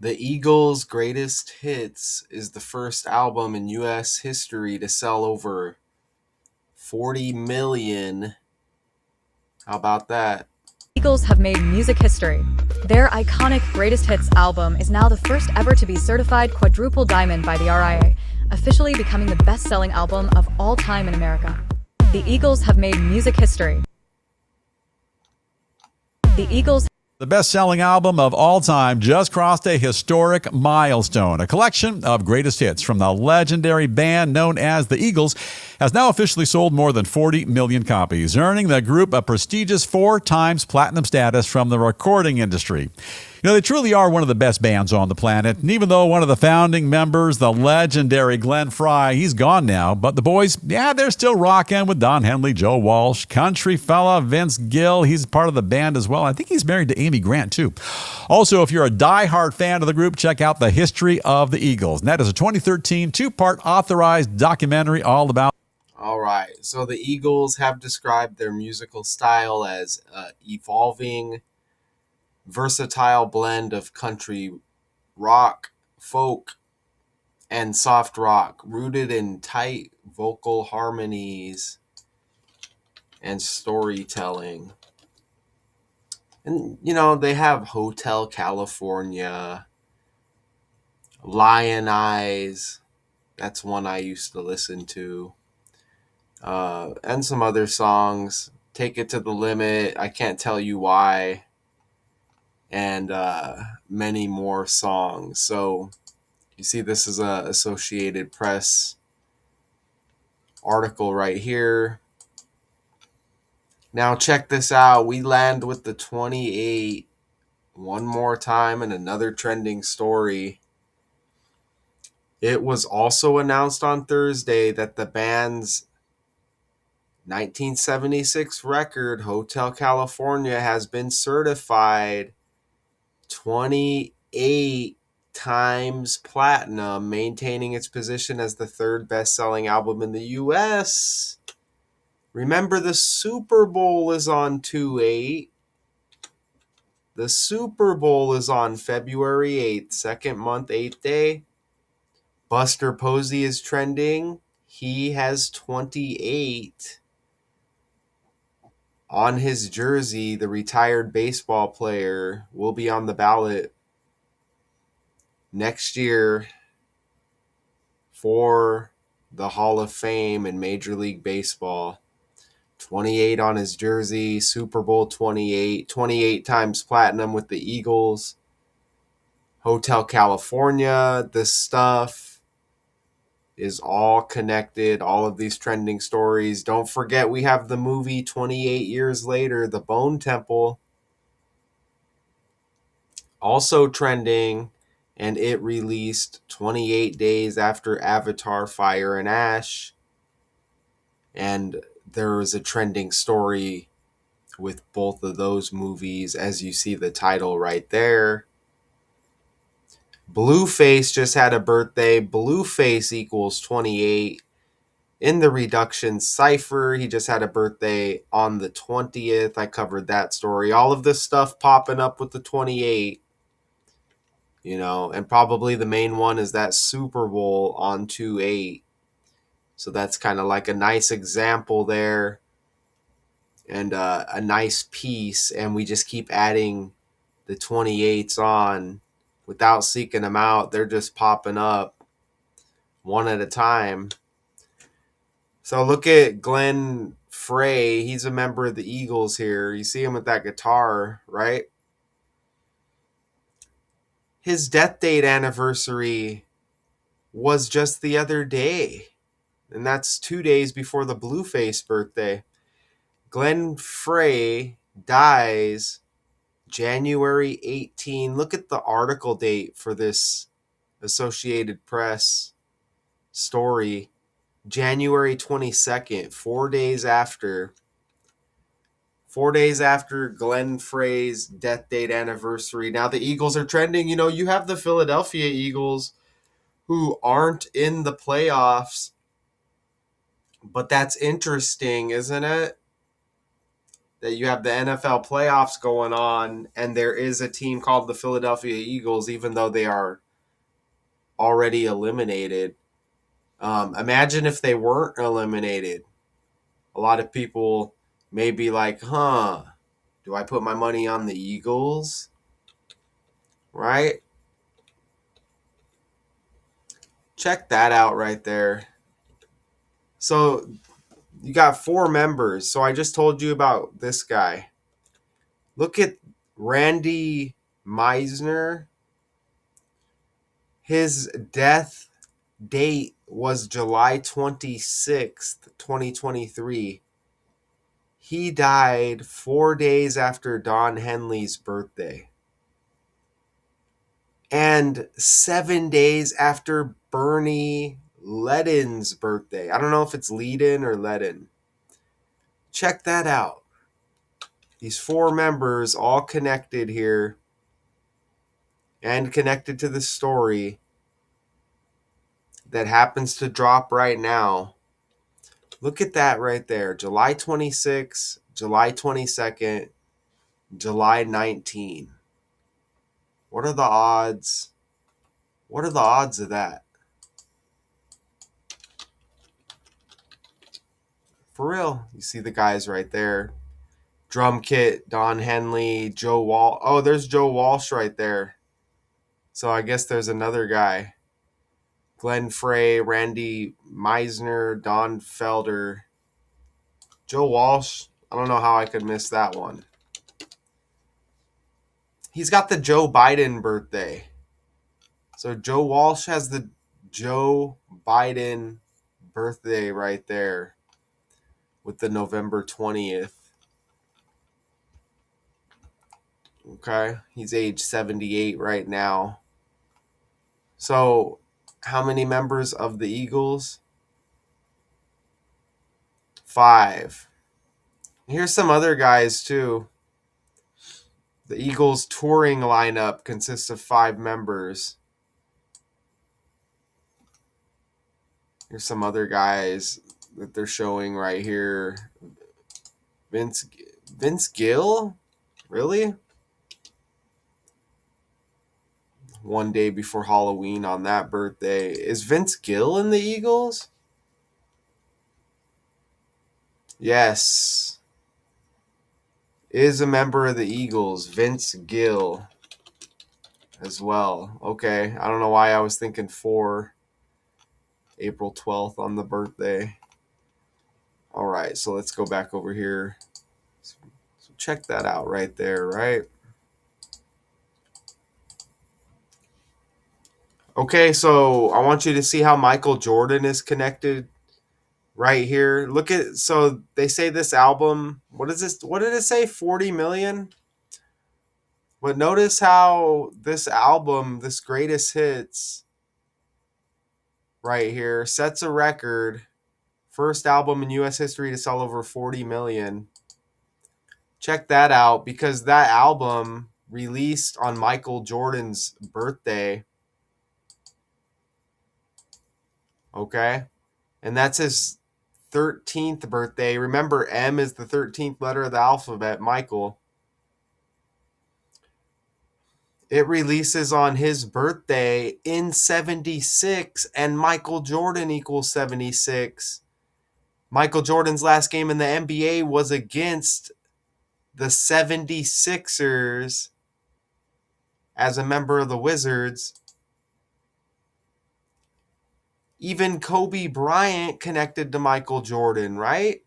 The Eagles' Greatest Hits is the first album in U.S. history to sell over 40 million. How about that? Eagles have made music history. Their iconic Greatest Hits album is now the first ever to be certified quadruple diamond by the RIA, officially becoming the best-selling album of all time in America. The Eagles have made music history. The Eagles The best-selling album of all time just crossed a historic milestone. A collection of greatest hits from the legendary band known as the Eagles has now officially sold more than 40 million copies, earning the group a prestigious 4 times platinum status from the recording industry. They truly are one of the best bands on the planet. And even though one of the founding members, the legendary Glenn Frey, he's gone now, but the boys, they're still rocking with Don Henley, Joe Walsh, country fella Vince Gill. He's part of the band as well. I think he's married to Amy Grant, too. Also, if you're a diehard fan of the group, check out The History of the Eagles. And that is a 2013 two-part authorized documentary all about. All right. So the Eagles have described their musical style as evolving, versatile blend of country, rock, folk, and soft rock, rooted in tight vocal harmonies and storytelling. And, they have Hotel California, Lion Eyes. That's one I used to listen to. And some other songs. Take It to the Limit, I Can't Tell You Why, and many more songs. So you see, this is a Associated Press article right here. Now check this out. We land with the 28 one more time and another trending story. It was also announced on Thursday that the band's 1976 record, Hotel California, has been certified 28 times platinum, maintaining its position as the third best-selling album in the U.S. Remember, the Super Bowl is on 2/8. The Super Bowl is on February 8th, second month, 8th day. Buster Posey is trending. He has 28 on his jersey. The retired baseball player will be on the ballot next year for the Hall of Fame in Major League Baseball. 28 on his jersey, Super Bowl 28, 28 times platinum with the Eagles. Hotel California, this stuff is all connected, all of these trending stories. Don't forget, we have the movie 28 years later, The Bone Temple, also trending, and it released 28 days after Avatar Fire and Ash. And there was a trending story with both of those movies, as you see the title right there. Blueface just had a birthday. Blueface equals 28. In the reduction cipher, he just had a birthday on the 20th. I covered that story. All of this stuff popping up with the 28, and probably the main one is that Super Bowl on 2/8. So that's kind of like a nice example there, and a nice piece. And we just keep adding the 28s on without seeking them out. They're just popping up one at a time. So look at Glenn Frey. He's a member of the Eagles here. You see him with that guitar, right? His death date anniversary was just the other day. And that's 2 days before the Blueface birthday. Glenn Frey dies January 18. Look at the article date for this Associated Press story. January 22nd, 4 days after. 4 days after Glenn Frey's death date anniversary. Now the Eagles are trending. You have the Philadelphia Eagles who aren't in the playoffs. But that's interesting, isn't it? that you have the NFL playoffs going on, and there is a team called the Philadelphia Eagles, even though they are already eliminated. Imagine if they weren't eliminated. A lot of people may be like, huh, do I put my money on the Eagles? Right? Check that out right there. So you got 4 members. So I just told you about this guy. Look at Randy Meisner. His death date was July 26th, 2023. He died 4 days after Don Henley's birthday. And 7 days after Bernie Ledin's birthday. I don't know if it's Ledin or Ledin. Check that out. These 4 members all connected here and connected to the story that happens to drop right now. Look at that right there. July 26th, July 22nd, July 19. What are the odds? What are the odds of that? For real. You see the guys right there. Drum kit, Don Henley, Joe Walsh. Oh, there's Joe Walsh right there. So I guess there's another guy. Glenn Frey, Randy Meisner, Don Felder, Joe Walsh. I don't know how I could miss that one. He's got the Joe Biden birthday. So Joe Walsh has the Joe Biden birthday right there with the November 20th. Okay. He's age 78 right now. So how many members of the Eagles? 5. Here's some other guys too. The Eagles touring lineup consists of 5 members. Here's some other guys that they're showing right here. Vince Gill? Really? One day before Halloween on that birthday. Is Vince Gill in the Eagles? Yes. Is a member of the Eagles. Vince Gill as well. Okay. I don't know why I was thinking 4. April 12th on the birthday. All right. So let's go back over here. So check that out right there, right? Okay, so I want you to see how Michael Jordan is connected right here. Look at, so they say this album, what is this? What did it say? 40 million? But notice how this album, this greatest hits right here, sets a record. First album in US history to sell over 40 million. Check that out because that album released on Michael Jordan's birthday. Okay? And that's his 13th birthday. Remember, M is the 13th letter of the alphabet, Michael. It releases on his birthday in 76, and Michael Jordan equals 76. Michael Jordan's last game in the NBA was against the 76ers as a member of the Wizards. Even Kobe Bryant connected to Michael Jordan, right?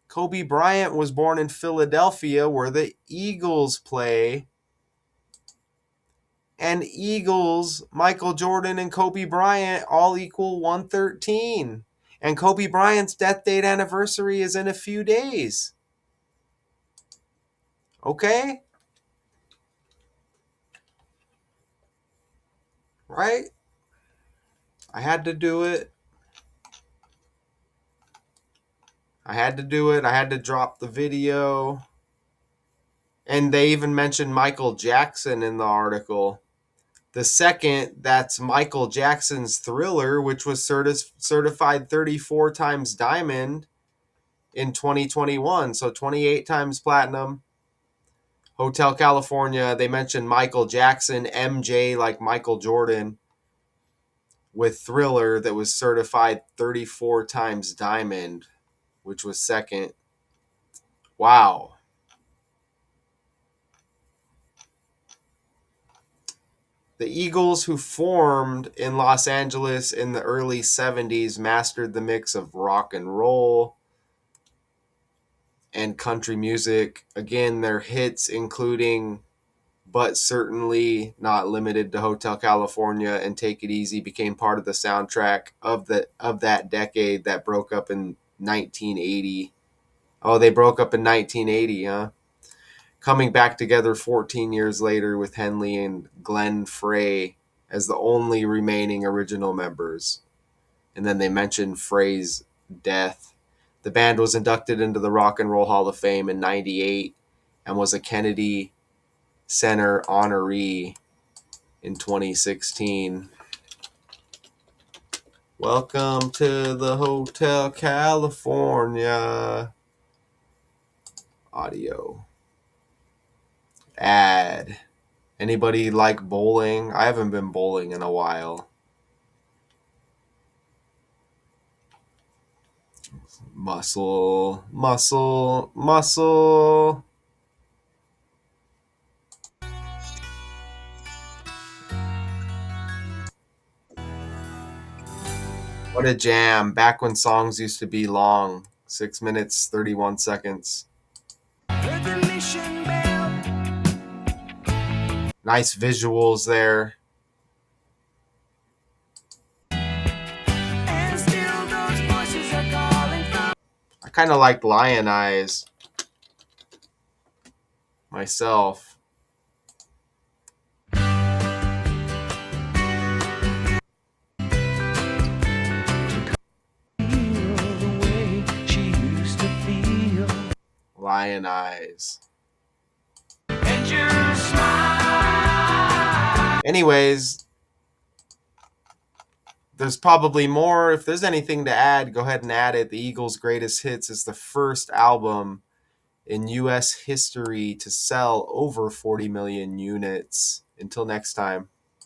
Kobe Bryant was born in Philadelphia where the Eagles play. And Eagles, Michael Jordan and Kobe Bryant all equal 113. And Kobe Bryant's death date anniversary is in a few days. Okay? Right? I had to do it. I had to drop the video. And they even mentioned Michael Jackson in the article. The second, that's Michael Jackson's Thriller, which was certified 34 times diamond in 2021. So 28 times platinum. Hotel California, they mentioned Michael Jackson, MJ like Michael Jordan, with Thriller that was certified 34 times diamond, which was second. Wow. The Eagles, who formed in Los Angeles in the early 70s, mastered the mix of rock and roll and country music. Again, their hits including But Certainly Not Limited to Hotel California and Take It Easy became part of the soundtrack of that decade that broke up in 1980. Oh, they broke up in 1980, huh? Coming back together 14 years later with Henley and Glenn Frey as the only remaining original members. And then they mentioned Frey's death. The band was inducted into the Rock and Roll Hall of Fame in 98 and was a Kennedy Center honoree in 2016. Welcome to the Hotel California. Audio. Ad. Anybody like bowling? I haven't been bowling in a while. Muscle, muscle, muscle. What a jam. Back when songs used to be long. 6 minutes, 31 seconds. Nice visuals there. I kind of liked Lion Eyes myself. Lion Eyes. Anyways, there's probably more. If there's anything to add, go ahead and add it. The Eagles' Greatest Hits is the first album in U.S. history to sell over 40 million units. Until next time.